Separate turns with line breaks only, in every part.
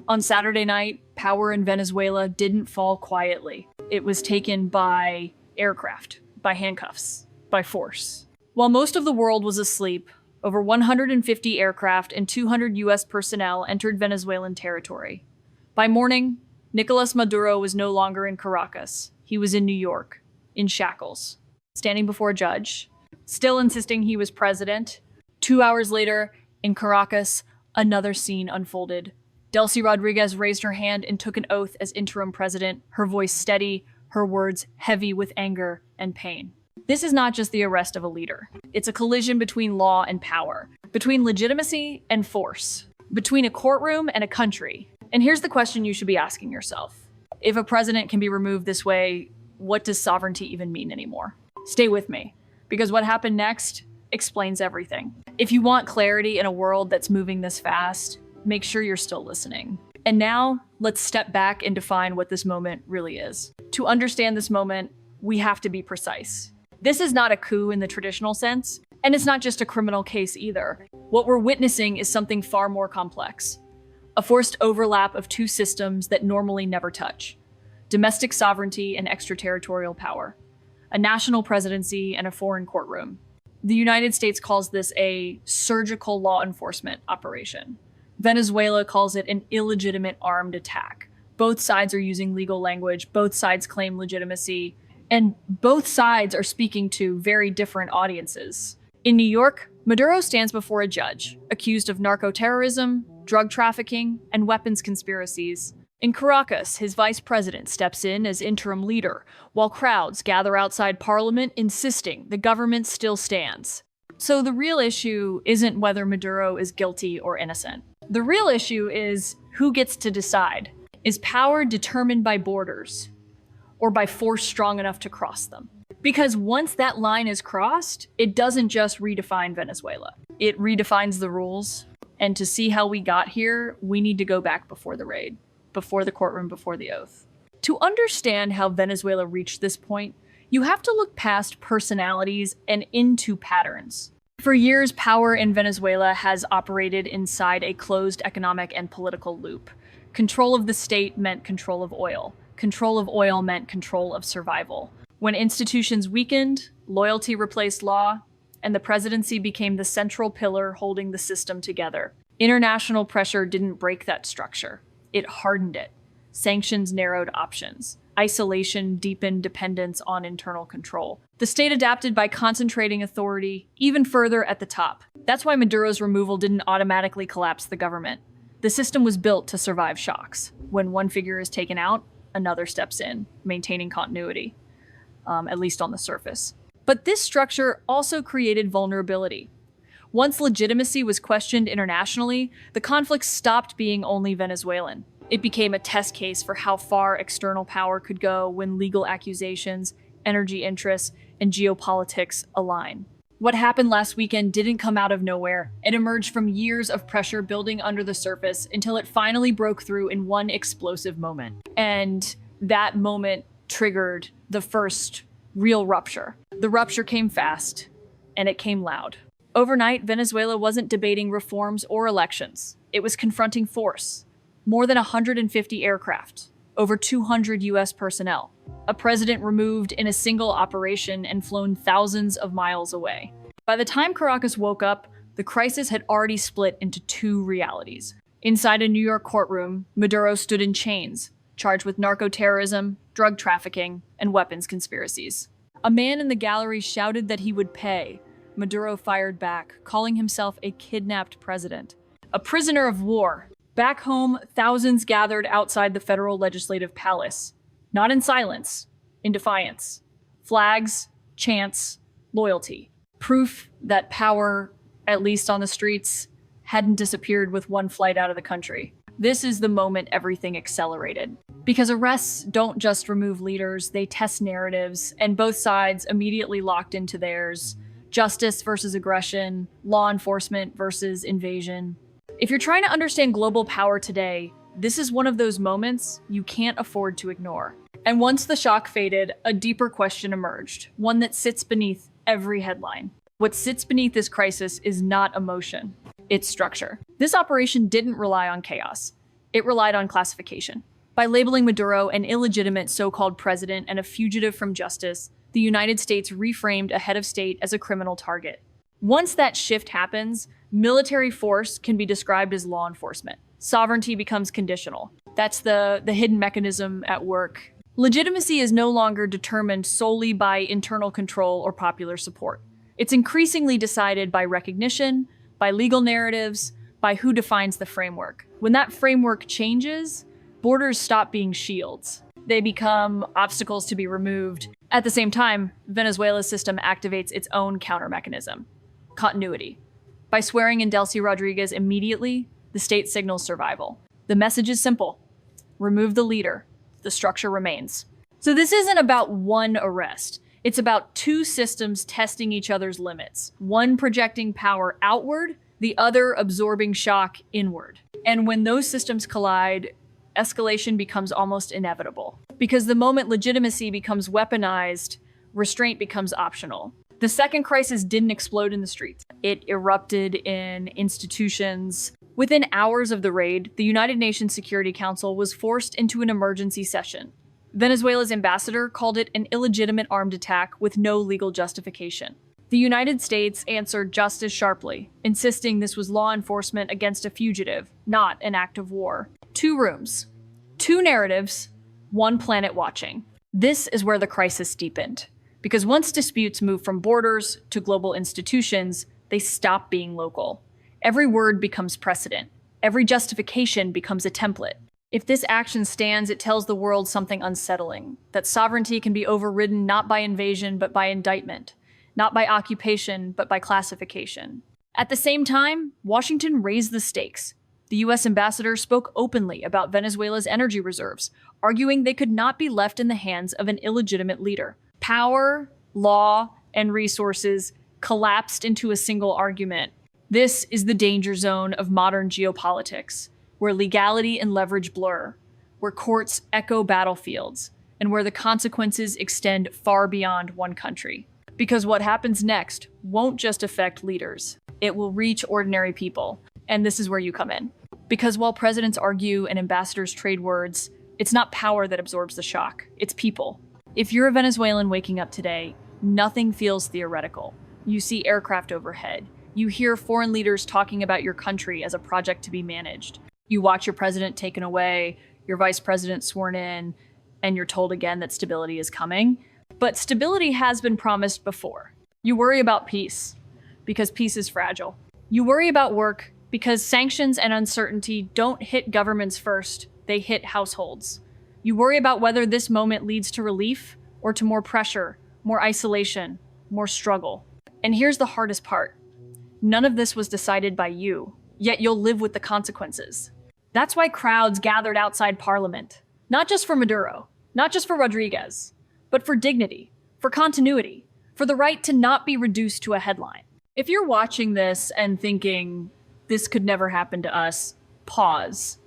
On Saturday night, power in Venezuela didn't fall quietly. It was taken by aircraft, by handcuffs, by force. While most of the world was asleep, over 150 aircraft and 200 US personnel entered Venezuelan territory. By morning, Nicolás Maduro was no longer in Caracas. He was in New York, in shackles, standing before a judge, still insisting he was president. 2 hours later, in Caracas, another scene unfolded. Delcy Rodríguez raised her hand and took an oath as interim president, her voice steady, her words heavy with anger and pain. This is not just the arrest of a leader. It's a collision between law and power, between legitimacy and force, between a courtroom and a country. And here's the question you should be asking yourself. If a president can be removed this way, what does sovereignty even mean anymore? Stay with me, because what happened next explains everything. If you want clarity in a world that's moving this fast, make sure you're still listening. And now, let's step back and define what this moment really is. To understand this moment, we have to be precise. This is not a coup in the traditional sense, and it's not just a criminal case either. What we're witnessing is something far more complex. A forced overlap of two systems that normally never touch. Domestic sovereignty and extraterritorial power. A national presidency and a foreign courtroom. The United States calls this a surgical law enforcement operation. Venezuela calls it an illegitimate armed attack. Both sides are using legal language, both sides claim legitimacy, and both sides are speaking to very different audiences. In New York, Maduro stands before a judge, accused of narco-terrorism, drug trafficking, and weapons conspiracies. In Caracas, his vice president steps in as interim leader, while crowds gather outside parliament insisting the government still stands. So the real issue isn't whether Maduro is guilty or innocent. The real issue is who gets to decide. Is power determined by borders or by force strong enough to cross them? Because once that line is crossed, it doesn't just redefine Venezuela. It redefines the rules. And to see how we got here, we need to go back before the raid, before the courtroom, before the oath. To understand how Venezuela reached this point, you have to look past personalities and into patterns. For years, power in Venezuela has operated inside a closed economic and political loop. Control of the state meant control of oil. Control of oil meant control of survival. When institutions weakened, loyalty replaced law, and the presidency became the central pillar holding the system together. International pressure didn't break that structure. It hardened it. Sanctions narrowed options. Isolation deepened dependence on internal control. The state adapted by concentrating authority even further at the top. That's why Maduro's removal didn't automatically collapse the government. The system was built to survive shocks. When one figure is taken out, another steps in, maintaining continuity, at least on the surface. But this structure also created vulnerability. Once legitimacy was questioned internationally, the conflict stopped being only Venezuelan. It became a test case for how far external power could go when legal accusations, energy interests, and geopolitics align. What happened last weekend didn't come out of nowhere. It emerged from years of pressure building under the surface until it finally broke through in one explosive moment. And that moment triggered the first real rupture. The rupture came fast, and it came loud. Overnight, Venezuela wasn't debating reforms or elections. It was confronting force. More than 150 aircraft, over 200 US personnel, a president removed in a single operation and flown thousands of miles away. By the time Caracas woke up, the crisis had already split into two realities. Inside a New York courtroom, Maduro stood in chains, charged with narco-terrorism, drug trafficking, and weapons conspiracies. A man in the gallery shouted that he would pay. Maduro fired back, calling himself a kidnapped president. A prisoner of war. Back home, thousands gathered outside the federal legislative palace. Not in silence, in defiance. Flags, chants, loyalty. Proof that power, at least on the streets, hadn't disappeared with one flight out of the country. This is the moment everything accelerated. Because arrests don't just remove leaders, they test narratives, and both sides immediately locked into theirs. Justice versus aggression, law enforcement versus invasion. If you're trying to understand global power today, this is one of those moments you can't afford to ignore. And once the shock faded, a deeper question emerged, one that sits beneath every headline. What sits beneath this crisis is not emotion, it's structure. This operation didn't rely on chaos. It relied on classification. By labeling Maduro an illegitimate so-called president and a fugitive from justice, the United States reframed a head of state as a criminal target. Once that shift happens, military force can be described as law enforcement. Sovereignty becomes conditional. That's the hidden mechanism at work. Legitimacy is no longer determined solely by internal control or popular support. It's increasingly decided by recognition, by legal narratives, by who defines the framework. When that framework changes, borders stop being shields. They become obstacles to be removed. At the same time, Venezuela's system activates its own counter mechanism: continuity. By swearing in Delcy Rodríguez immediately, the state signals survival. The message is simple: remove the leader, the structure remains. So this isn't about one arrest. It's about two systems testing each other's limits, one projecting power outward, the other absorbing shock inward. And when those systems collide, escalation becomes almost inevitable. Because the moment legitimacy becomes weaponized, restraint becomes optional. The second crisis didn't explode in the streets. It erupted in institutions. Within hours of the raid, the United Nations Security Council was forced into an emergency session. Venezuela's ambassador called it an illegitimate armed attack with no legal justification. The United States answered just as sharply, insisting this was law enforcement against a fugitive, not an act of war. 2 rooms, 2 narratives, 1 planet watching. This is where the crisis deepened. Because once disputes move from borders to global institutions, they stop being local. Every word becomes precedent. Every justification becomes a template. If this action stands, it tells the world something unsettling: that sovereignty can be overridden not by invasion, but by indictment, not by occupation, but by classification. At the same time, Washington raised the stakes. The US ambassador spoke openly about Venezuela's energy reserves, arguing they could not be left in the hands of an illegitimate leader. Power, law, and resources collapsed into a single argument. This is the danger zone of modern geopolitics, where legality and leverage blur, where courts echo battlefields, and where the consequences extend far beyond one country. Because what happens next won't just affect leaders. It will reach ordinary people. And this is where you come in. Because while presidents argue and ambassadors trade words, it's not power that absorbs the shock, it's people. If you're a Venezuelan waking up today, nothing feels theoretical. You see aircraft overhead. You hear foreign leaders talking about your country as a project to be managed. You watch your president taken away, your vice president sworn in, and you're told again that stability is coming. But stability has been promised before. You worry about peace, because peace is fragile. You worry about work, because sanctions and uncertainty don't hit governments first, they hit households. You worry about whether this moment leads to relief or to more pressure, more isolation, more struggle. And here's the hardest part. None of this was decided by you, yet you'll live with the consequences. That's why crowds gathered outside Parliament. Not just for Maduro, not just for Rodríguez, but for dignity, for continuity, for the right to not be reduced to a headline. If you're watching this and thinking, this could never happen to us, pause.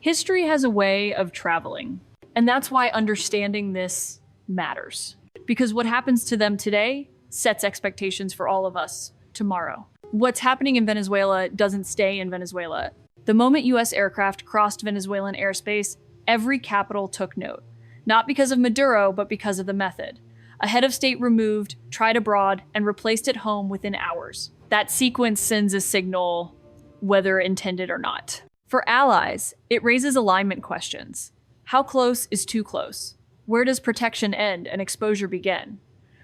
History has a way of traveling, and that's why understanding this matters. Because what happens to them today sets expectations for all of us tomorrow. What's happening in Venezuela doesn't stay in Venezuela. The moment US aircraft crossed Venezuelan airspace, every capital took note. Not because of Maduro, but because of the method. A head of state removed, tried abroad, and replaced at home within hours. That sequence sends a signal, whether intended or not. For allies, it raises alignment questions. How close is too close? Where does protection end and exposure begin?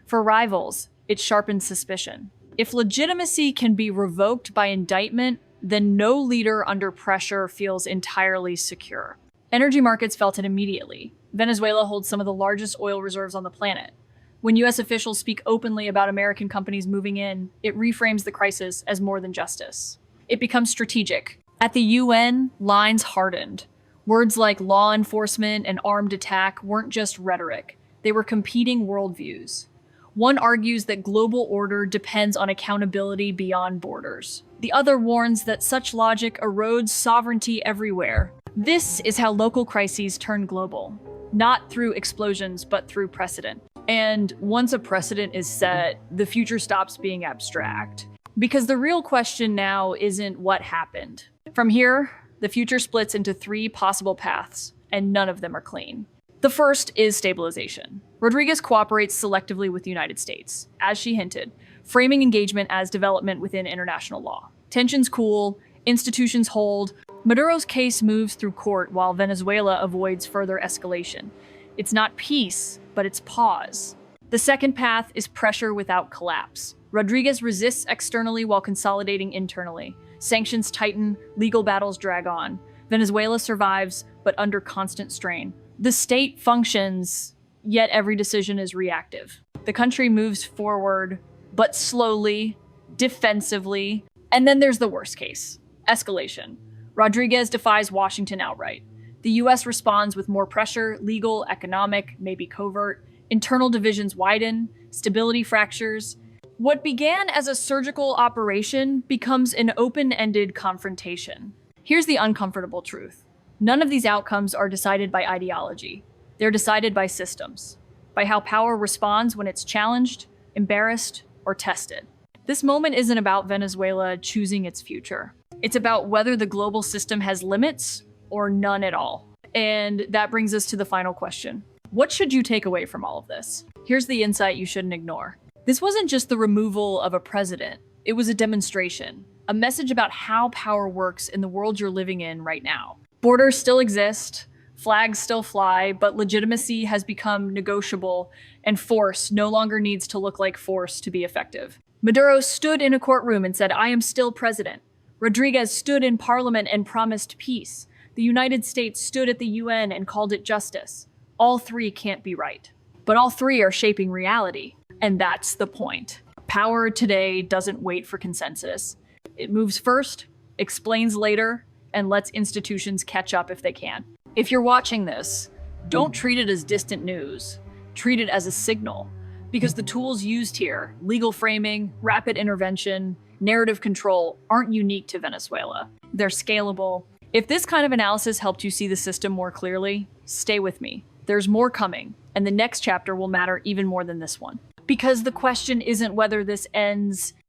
For rivals, it sharpens suspicion. If legitimacy can be revoked by indictment, then no leader under pressure feels entirely secure. Energy markets felt it immediately. Venezuela holds some of the largest oil reserves on the planet. When US officials speak openly about American companies moving in, it reframes the crisis as more than justice. It becomes strategic. At the UN, lines hardened. Words like law enforcement and armed attack weren't just rhetoric. They were competing worldviews. One argues that global order depends on accountability beyond borders. The other warns that such logic erodes sovereignty everywhere. This is how local crises turn global. Not through explosions, but through precedent. And once a precedent is set, the future stops being abstract. Because the real question now isn't what happened. From here, The future splits into three possible paths, and none of them are clean. The first is stabilization. Rodríguez cooperates selectively with the United States, as she hinted, framing engagement as development within international law. Tensions cool, institutions hold. Maduro's case moves through court while Venezuela avoids further escalation. It's not peace, but it's pause. The second path is pressure without collapse. Rodríguez resists externally while consolidating internally. Sanctions tighten, legal battles drag on. Venezuela survives, but under constant strain. The state functions, yet every decision is reactive. The country moves forward, but slowly, defensively. And then there's the worst case, escalation. Rodríguez defies Washington outright. The US responds with more pressure, legal, economic, maybe covert. Internal divisions widen, stability fractures. What began as a surgical operation becomes an open-ended confrontation. Here's the uncomfortable truth. None of these outcomes are decided by ideology. They're decided by systems, by how power responds when it's challenged, embarrassed, or tested. This moment isn't about Venezuela choosing its future. It's about whether the global system has limits or none at all. And that brings us to the final question. What should you take away from all of this? Here's the insight you shouldn't ignore. This wasn't just the removal of a president. It was a demonstration, a message about how power works in the world you're living in right now. Borders still exist, flags still fly, but legitimacy has become negotiable, and force no longer needs to look like force to be effective. Maduro stood in a courtroom and said, "I am still president." Rodríguez stood in parliament and promised peace. The United States stood at the UN and called it justice. All three can't be right, but all three are shaping reality. And that's the point. Power today doesn't wait for consensus. It moves first, explains later, and lets institutions catch up if they can. If you're watching this, don't treat it as distant news. Treat it as a signal. Because the tools used here, legal framing, rapid intervention, narrative control, aren't unique to Venezuela. They're scalable. If this kind of analysis helped you see the system more clearly, stay with me. There's more coming, and the next chapter will matter even more than this one. Because the question isn't whether this ends